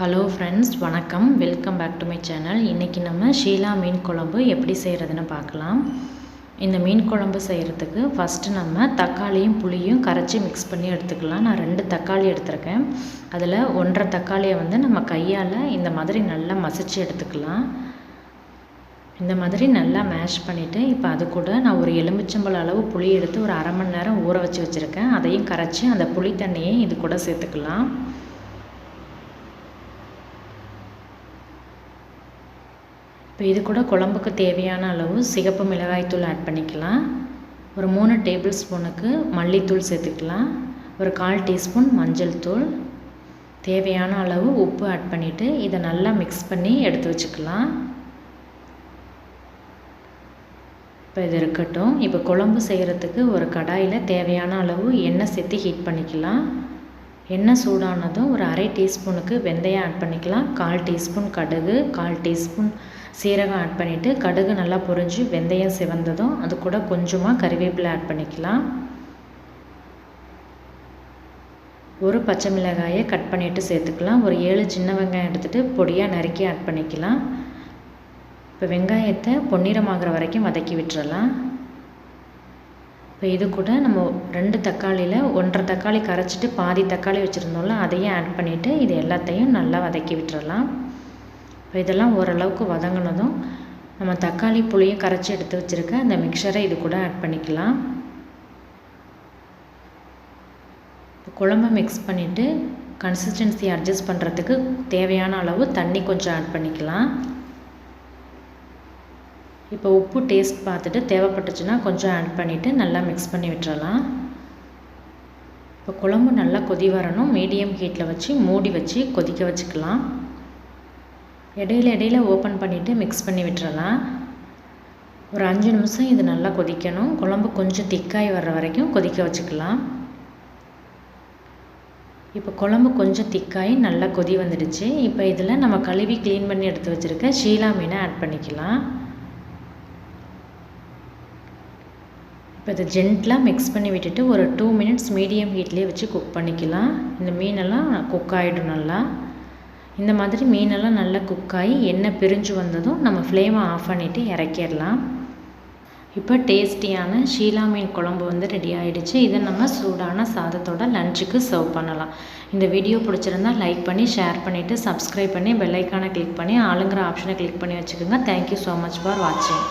Hello friends, வணக்கம். Welcome back to my channel. இன்றைக்கி நம்ம ஷீலா மீன் குழம்பு எப்படி செய்கிறதுன்னு பார்க்கலாம். இந்த மீன் குழம்பு செய்கிறதுக்கு ஃபஸ்ட்டு நம்ம தக்காளியும் புளியும் கரைச்சி மிக்ஸ் பண்ணி எடுத்துக்கலாம். நான் 2 தக்காளி எடுத்திருக்கேன். அதில் 1.5 தக்காளியை நம்ம கையால் இந்த மாதிரி நல்லா மசிச்சு எடுத்துக்கலாம். இந்த மாதிரி நல்லா மேஷ் பண்ணிவிட்டு இப்போ அது கூட நான் ஒரு எலுமிச்சம்பழம் அளவு புளி எடுத்து ஒரு அரை மணி நேரம் ஊற வச்சுருக்கேன். அதையும் கரைச்சி அந்த புளி தண்ணியை இது கூட சேர்த்துக்கலாம். இப்போ இது கூட குழம்புக்கு தேவையான அளவு சிகப்பு மிளகாய்த்தூள் ஆட் பண்ணிக்கலாம். ஒரு 3 டேபிள் ஸ்பூனுக்கு மல்லித்தூள் சேர்த்துக்கலாம். ஒரு 1/4 டீஸ்பூன் மஞ்சள் தூள், தேவையான அளவு உப்பு ஆட் பண்ணிவிட்டு இதை நல்லா மிக்ஸ் பண்ணி எடுத்து வச்சுக்கலாம். இப்போ இது இருக்கட்டும். இப்போ குழம்பு செய்கிறதுக்கு ஒரு கடாயில் தேவையான அளவு எண்ணெய் சேர்த்து ஹீட் பண்ணிக்கலாம். எண்ணெய் சூடானதும் ஒரு அரை டீஸ்பூனுக்கு வெந்தயம் ஆட் பண்ணிக்கலாம். 1/4 டீஸ்பூன் கடுகு, 1/4 டீஸ்பூன் சீரகம் ஆட் பண்ணிவிட்டு கடுகு நல்லா பொரிஞ்சு வெந்தயம் சிவந்ததும் அது கூட கொஞ்சமாக கறிவேப்பிலை ஆட் பண்ணிக்கலாம். ஒரு பச்சை மிளகாயை கட் பண்ணிவிட்டு சேர்த்துக்கலாம். ஒரு 7 சின்ன வெங்காயம் எடுத்துகிட்டு பொடியாக நறுக்கி ஆட் பண்ணிக்கலாம். இப்போ வெங்காயத்தை பொன்னிறமாகிற வரைக்கும் வதக்கி விட்டுறலாம். இப்போ இது கூட நம்ம 2 தக்காளியில் 1.5 தக்காளி கரைச்சிட்டு பாதி தக்காளி வச்சுருந்தோம்ல, அதையும் ஆட் பண்ணிவிட்டு இது எல்லாத்தையும் நல்லா வதக்கி விட்டுறலாம். இப்போ இதெல்லாம் ஓரளவுக்கு வதங்கினதும் நம்ம தக்காளி புளியும் கரைச்சி எடுத்து வச்சுருக்க அந்த மிக்சரை இது கூட ஆட் பண்ணிக்கலாம். இப்போ குழம்பை மிக்ஸ் பண்ணிவிட்டு கன்சிஸ்டன்சி அட்ஜஸ்ட் பண்ணுறதுக்கு தேவையான அளவு தண்ணி கொஞ்சம் ஆட் பண்ணிக்கலாம். இப்போ உப்பு டேஸ்ட் பார்த்துட்டு தேவைப்பட்டுச்சுன்னா கொஞ்சம் ஆட் பண்ணிவிட்டு நல்லா மிக்ஸ் பண்ணி விட்டுறலாம். இப்போ குழம்பு நல்லா கொதி வரணும். மீடியம் ஹீட்டில் வச்சு மூடி வச்சு கொதிக்க வச்சுக்கலாம். இடையில ஓப்பன் பண்ணிவிட்டு மிக்ஸ் பண்ணி விட்டுறலாம். ஒரு 5 நிமிஷம் இது நல்லா கொதிக்கணும். குழம்பு கொஞ்சம் திக்காய் வர்ற வரைக்கும் கொதிக்க வச்சுக்கலாம். இப்போ குழம்பு கொஞ்சம் திக்காய் நல்லா கொதி வந்துடுச்சு. இப்போ இதில் நம்ம கழுவி க்ளீன் பண்ணி எடுத்து வச்சுருக்க ஷீலா மீனை ஆட் பண்ணிக்கலாம். இப்போ இதை ஜென்ட்லாக மிக்ஸ் பண்ணி விட்டுட்டு ஒரு 2 மினிட்ஸ் மீடியம் ஹீட்லேயே வச்சு குக் பண்ணிக்கலாம். இந்த மீனெல்லாம் குக் ஆகிடும் நல்லா. இந்த மாதிரி மீனெல்லாம் நல்லா குக் ஆகி எண்ணெய் பிரிஞ்சு வந்ததும் நம்ம ஃப்ளேமை ஆஃப் பண்ணிவிட்டு இறக்கிடலாம். இப்போ டேஸ்டியான ஷீலா மீன் குழம்பு ரெடி ஆகிடுச்சு. இதை நம்ம சூடான சாதத்தோட லஞ்சுக்கு சர்வ் பண்ணலாம். இந்த வீடியோ பிடிச்சிருந்தால் லைக் பண்ணி ஷேர் பண்ணிவிட்டு சப்ஸ்கிரைப் பண்ணி பெல் ஐக்கானை கிளிக் பண்ணி ஆளுங்கிற ஆப்ஷனை கிளிக் பண்ணி வச்சுக்கோங்க. தேங்க்யூ ஸோ மச் ஃபார் வாட்சிங்.